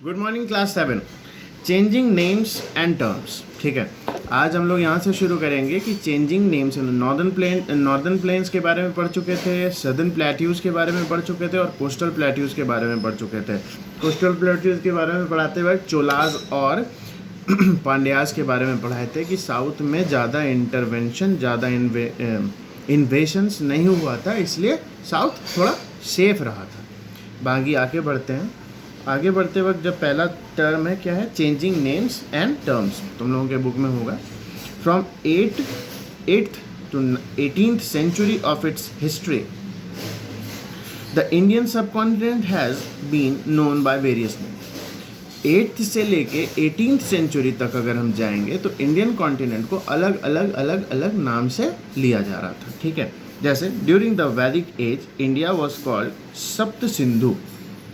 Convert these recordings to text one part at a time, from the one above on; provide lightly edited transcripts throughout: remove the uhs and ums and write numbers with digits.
Good morning class 7। Changing names and terms. ठीक है, आज हम लोग यहाँ से शुरू करेंगे कि चेंजिंग नेम्स। नॉर्दर्न प्लेन्स के बारे में पढ़ चुके थे, सदर्न प्लेट्यूज के बारे में पढ़ चुके थे और कोस्टल प्लेट्यूज के बारे में पढ़ चुके थे। कोस्टल प्लेट्यूज के बारे में पढ़ाते वक्त चोलाज और पांड्याज के बारे में पढ़ाए थे कि साउथ में ज़्यादा इंटरवेंशन, ज़्यादा इन्वेशंस नहीं हुआ था, इसलिए साउथ थोड़ा सेफ रहा था। बाकी आगे बढ़ते हैं। आगे बढ़ते वक्त जब पहला टर्म है क्या है, चेंजिंग नेम्स एंड टर्म्स। तुम लोगों के बुक में होगा। From 8th to 18th century of its history, the Indian subcontinent has been known by various names. 8th से लेके 18th सेंचुरी तक अगर हम जाएंगे तो इंडियन कॉन्टिनेंट को अलग अलग नाम से लिया जा रहा था। ठीक है, जैसे ड्यूरिंग द वैदिक एज इंडिया वॉज कॉल्ड सप्त सिंधु।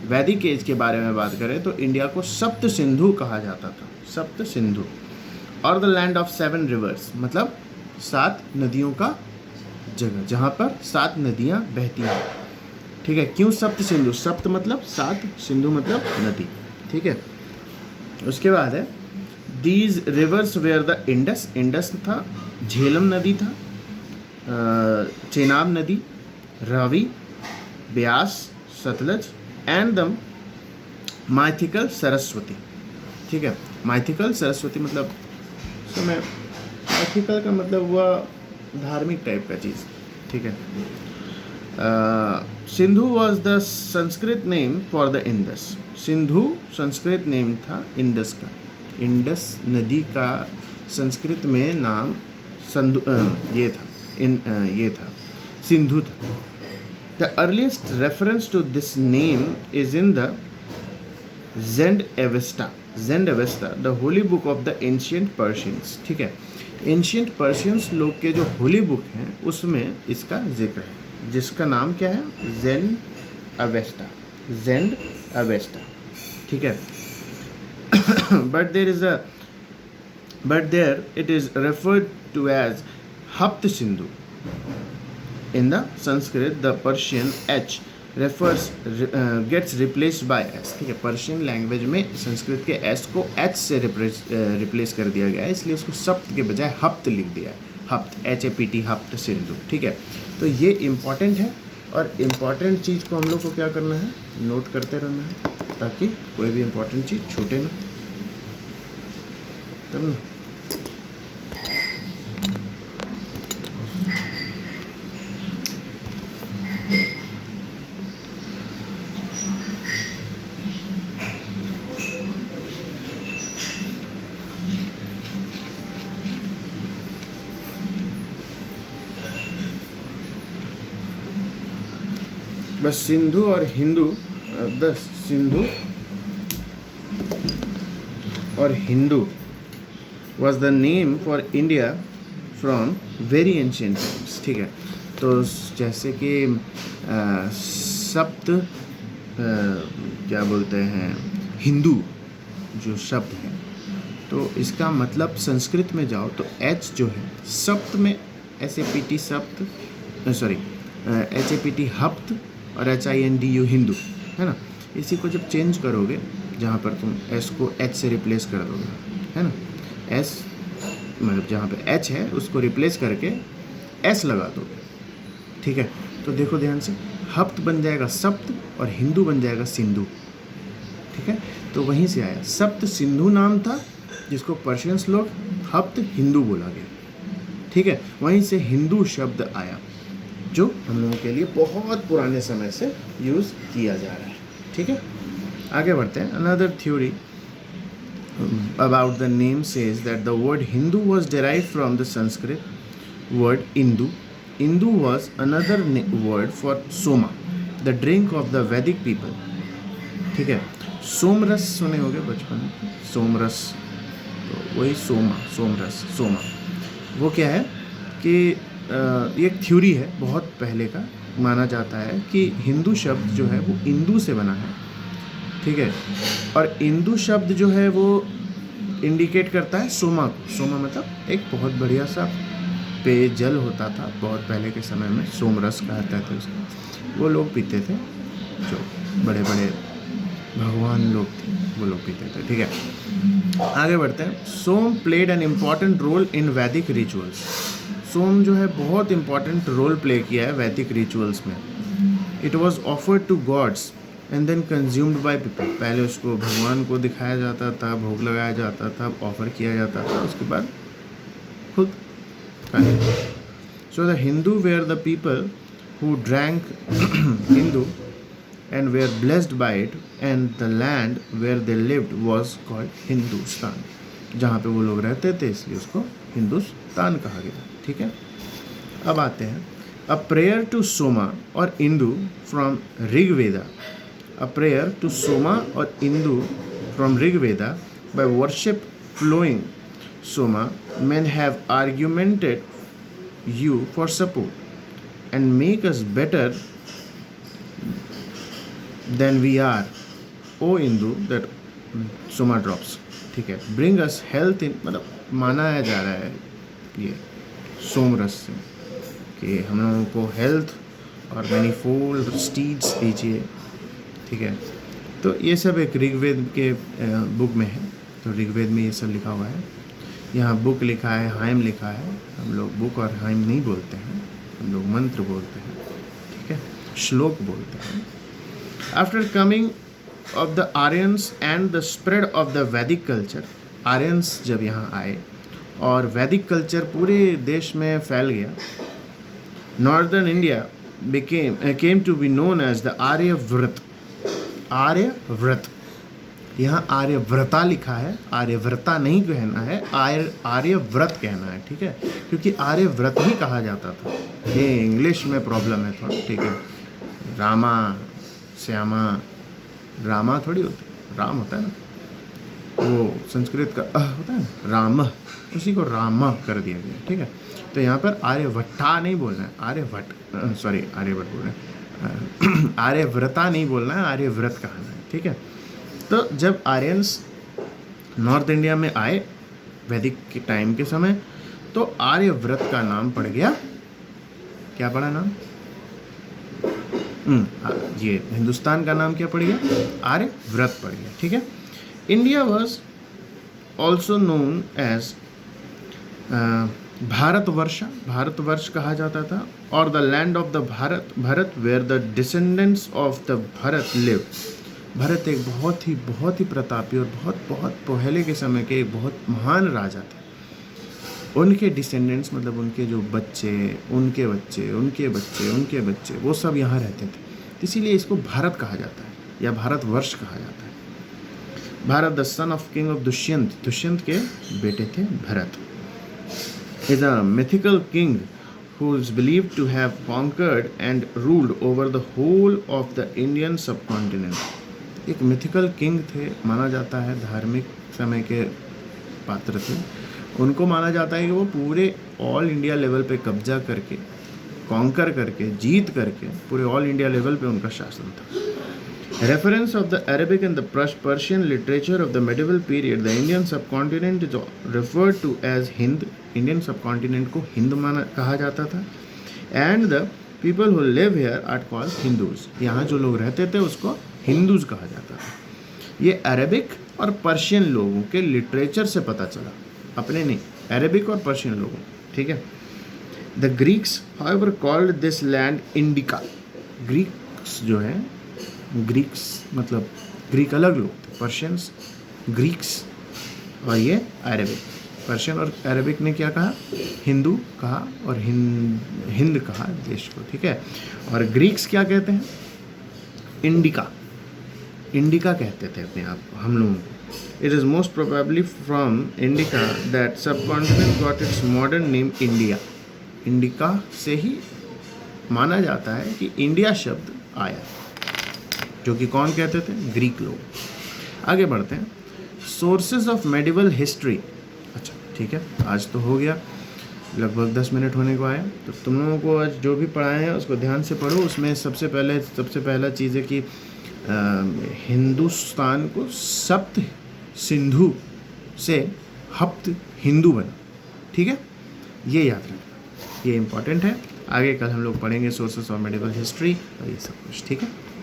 वैदिक एज के बारे में बात करें तो इंडिया को सप्त सिंधु कहा जाता था, सप्त सिंधु। और द लैंड ऑफ 7 रिवर्स, मतलब 7 नदियों का जगह, जहाँ पर 7 नदियाँ बहती हैं। ठीक है, क्यों सप्त सिंधु? सप्त मतलब 7, सिंधु मतलब नदी। ठीक है, उसके बाद है these rivers were the Indus. Indus था, झेलम नदी था, चेनाब नदी, Ravi, Beas, Sutlej and the mythical Saraswati. ठीक है, माइथिकल सरस्वती मतलब समय, माइथिकल का मतलब हुआ धार्मिक टाइप का चीज़। ठीक है, Sindhu was the Sanskrit name for the Indus. Sindhu Sanskrit name था इंडस का। इंडस नदी का संस्कृत में नाम ये था सिंधु था। The earliest reference to this name is in the Zend Avesta, the holy book of the ancient Persians. ठीक है, एंशियंट पर्शियंस लोग के जो होली बुक हैं उसमें इसका जिक्र है, जिसका नाम क्या है, जेंड अवेस्टा। ठीक है, but there it is referred to as हप्त Sindhu. In the Sanskrit, the Persian H gets replaced by S. ठीक है, पर्शियन लैंग्वेज में संस्कृत के S को H से रिप्लेस कर दिया गया है, इसलिए उसको सप्त के बजाय हप्त लिख दिया है। हप्त, HAPT, हप्त सिंधु। ठीक है, तो ये इम्पॉर्टेंट है और इम्पॉर्टेंट चीज़ को हम लोग को क्या करना है, नोट करते रहना है ताकि कोई भी इम्पॉर्टेंट चीज़ छूटे ना। तब ना बस सिंधु और हिंदू, सिंधु और Hindu was the name for India from very ancient times. ठीक है, तो जैसे कि सप्त क्या बोलते हैं, हिंदू जो शब्द है, तो इसका मतलब संस्कृत में जाओ तो H जो है सप्त में SAPT सप्त, HAPT हप्त और HINDU हिंदू है ना। इसी को जब चेंज करोगे, जहाँ पर तुम S को H से रिप्लेस कर दोगे, है ना, S मतलब जहाँ पे H है उसको रिप्लेस करके S लगा दोगे। ठीक है, तो देखो ध्यान से, हप्त बन जाएगा सप्त और हिंदू बन जाएगा सिंधु। ठीक है, तो वहीं से आया, सप्त सिंधु नाम था जिसको पर्शियंस लोग हप्त हिंदू बोला गया। ठीक है, वहीं से हिंदू शब्द आया जो हम लोगों के लिए बहुत पुराने समय से यूज़ किया जा रहा है। ठीक है, आगे बढ़ते हैं। Another theory about the name says that the word Hindu was derive from the Sanskrit word Indu. Indu was another word for Soma, the drink of the वैदिक पीपल. ठीक है, सोमरस सुने होंगे बचपन में, सोमरस, तो वही सोमा। वो क्या है कि ये एक थ्योरी है, बहुत पहले का माना जाता है कि हिंदू शब्द जो है वो इंदू से बना है। ठीक है, और इंदू शब्द जो है वो इंडिकेट करता है सोमा को। सोमा मतलब एक बहुत बढ़िया सा पेयजल होता था बहुत पहले के समय में, सोमरस कहते थे उसको। वो लोग पीते थे जो बड़े बड़े भगवान लोग थे वो लोग पीते थे, ठीक है। आगे बढ़ते हैं। Soma played an important role in Vedic rituals. सोम जो है बहुत इंपॉर्टेंट रोल प्ले किया है वैदिक रिचुअल्स में। It was offered to gods and then consumed by people. पहले उसको भगवान को दिखाया जाता था, भोग लगाया जाता था, ऑफर किया जाता था, उसके बाद खुद खाया। So the Hindu were the people who drank Hindu and were blessed by it, and the land where they lived was called Hindustan. जहाँ पे वो लोग रहते थे इसलिए उसको हिंदुस्तान कहा गया, ठीक है। अब आते हैं अ प्रेयर टू सोमा और Indu from Rigveda. A prayer to Soma और Indu from Rigveda by worship flowing Soma, men have argumented you for support and make us better than we are, O Indu, that Soma drops, ठीक है। Bring us health in, मतलब माना जा रहा है ये सोमरस से कि हम लोगों को हेल्थ और मैनीफोल्ड स्टीड्स दीजिए, ठीक है। तो ये सब एक ऋग्वेद के बुक में है, तो ऋग्वेद में ये सब लिखा हुआ है। यहाँ बुक लिखा है, हाइम लिखा है। हम लोग बुक और हाइम नहीं बोलते हैं, हम लोग मंत्र बोलते हैं, ठीक है, श्लोक बोलते हैं। After coming of the Aryans and the spread of the Vedic culture, Aryans जब यहाँ आए और वैदिक कल्चर पूरे देश में फैल गया, northern India came to be known as the Aryavarta. Aryavarta, यहाँ आर्यव्रता लिखा है, आर्यव्रता नहीं कहना है, आर्यव्रत कहना है, ठीक है, क्योंकि आर्यव्रत ही कहा जाता था। ये इंग्लिश में प्रॉब्लम है थोड़ा, ठीक है। रामा श्यामा, रामा थोड़ी होता है, राम होता है ना, वो संस्कृत का होता है ना, राम, उसी को रामा कर दिया गया, ठीक है। तो यहाँ पर आर्यभट्टा नहीं बोलना है, आर्यभट्ट, सॉरी आर्यभट्ट बोल रहे हैं, आर्यव्रता नहीं बोलना है, आर्यव्रत कहना है, ठीक है। तो जब आर्यंस नॉर्थ इंडिया में आए वैदिक के टाइम के समय, तो आर्यव्रत का नाम पड़ गया, क्या पड़ा नाम, ये हिंदुस्तान का नाम क्या पड़ गया, आर्यव्रत पड़ गया, ठीक है। India was also known as Bharatvarsh, Bharatvarsh कहा जाता था, और the land of the Bharat, Bharat were the descendants of the Bharat live. Bharat एक बहुत ही प्रतापी और बहुत पहले के समय के एक बहुत महान राजा थे। उनके डिसेंडेंट्स मतलब उनके जो बच्चे, उनके बच्चे, उनके बच्चे, उनके बच्चे, वो सब यहाँ रहते थे, इसीलिए इसको भारत कहा जाता है या भारतवर्ष कहा जाता है। Bharat the son of king of Dushyant, Dushyant के बेटे थे Bharat. Is a mythical king who is believed to have conquered and ruled over the whole of the Indian subcontinent। एक मिथिकल किंग थे, माना जाता है, धार्मिक समय के पात्र थे। उनको माना जाता है कि वो पूरे ऑल इंडिया लेवल पे कब्जा करके, कॉन्कर करके, जीत करके पूरे ऑल इंडिया लेवल पे उनका शासन था। Reference of the Arabic and the Persian literature of the medieval period, the Indian subcontinent is referred to as Hind. Indian subcontinent को हिंद माना कहा जाता था। And the people who live here are called Hindus. यहाँ जो लोग रहते थे उसको हिंदूज कहा जाता था। ये अरेबिक और पर्शियन लोगों के लिटरेचर से पता चला, अपने नहीं, अरेबिक और पर्शियन लोगों, ठीक है। The Greeks however called this land indica. Greeks जो है, ग्रीक्स मतलब ग्रीक अलग लोग थे, पर्शियंस, ग्रीक्स, और ये अरेबिक। पर्शियन और अरेबिक ने क्या कहा, हिंदू कहा और हिंद कहा देश को, ठीक है। और ग्रीक्स क्या कहते हैं, इंडिका, इंडिका कहते थे अपने आप हम लोगों को। It is most probably from indica that subcontinent got its modern name India. Indica से ही माना जाता है कि इंडिया शब्द आया, जो कि कौन कहते थे, ग्रीक लोग। आगे बढ़ते हैं। Sources of medieval history. अच्छा ठीक है, आज तो हो गया, लगभग 10 मिनट होने को आया। तो तुम लोगों को आज जो भी पढ़ाए हैं उसको ध्यान से पढ़ो। उसमें सबसे पहला चीज़ है कि हिंदुस्तान को सप्त सिंधु से हप्त हिंदू बना, ठीक है, ये याद रखना, ये इम्पॉर्टेंट है। आगे कल हम लोग पढ़ेंगे सोर्सेस ऑफ मेडिवल हिस्ट्री और ये सब कुछ, ठीक है।